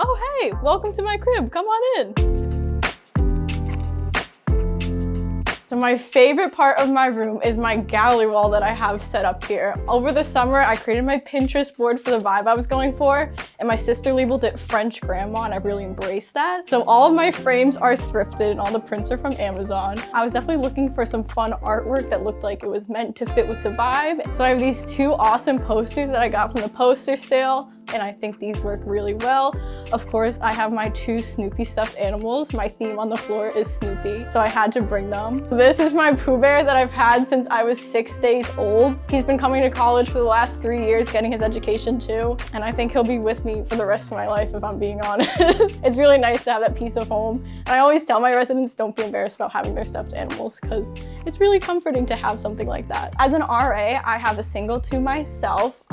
Oh, hey, welcome to my crib. Come on in. So my favorite part of my room is my gallery wall that I have set up here. Over the summer, I created my Pinterest board for the vibe I was going for, and my sister labeled it French Grandma, and I've really embraced that. So all of my frames are thrifted, and all the prints are from Amazon. I was definitely looking for some fun artwork that looked like it was meant to fit with the vibe. So I have these two awesome posters that I got from the poster sale, and I think these work really well. Of course, I have my two Snoopy stuffed animals. My theme on the floor is Snoopy, so I had to bring them. This is my Pooh Bear that I've had since I was 6 days old. He's been coming to college for the last 3 years, getting his education too, and I think he'll be with me for the rest of my life if I'm being honest. It's really nice to have that piece of home, and I always tell my residents don't be embarrassed about having their stuffed animals because it's really comforting to have something like that. As an RA, I have a single to myself.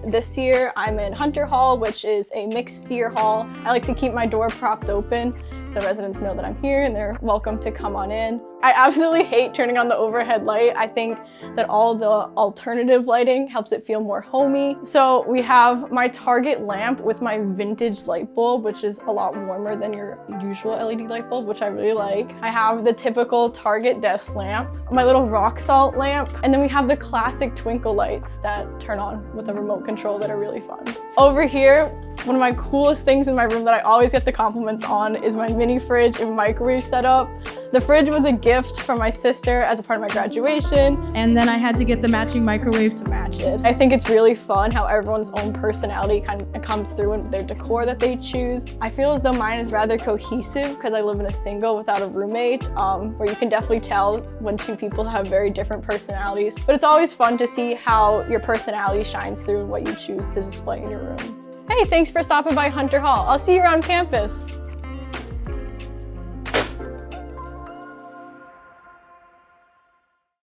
This year I'm in Hunter Hall, which is a mixed steer hall. I like to keep my door propped open so residents know that I'm here and they're welcome to come on in. I absolutely hate turning on the overhead light. I think that all the alternative lighting helps it feel more homey. So we have my Target lamp with my vintage light bulb, which is a lot warmer than your usual LED light bulb, which I really like. I have the typical Target desk lamp, my little rock salt lamp, and then we have the classic twinkle lights that turn on with a remote control that are really fun. Over here, one of my coolest things in my room that I always get the compliments on is my mini fridge and microwave setup. The fridge was a gift from my sister as a part of my graduation, and then I had to get the matching microwave to match it. I think it's really fun how everyone's own personality kind of comes through in their decor that they choose. I feel as though mine is rather cohesive because I live in a single without a roommate, where you can definitely tell when two people have very different personalities. But it's always fun to see how your personality shines through in what you choose to display in your room. Hey, thanks for stopping by Hunter Hall. I'll see you around campus.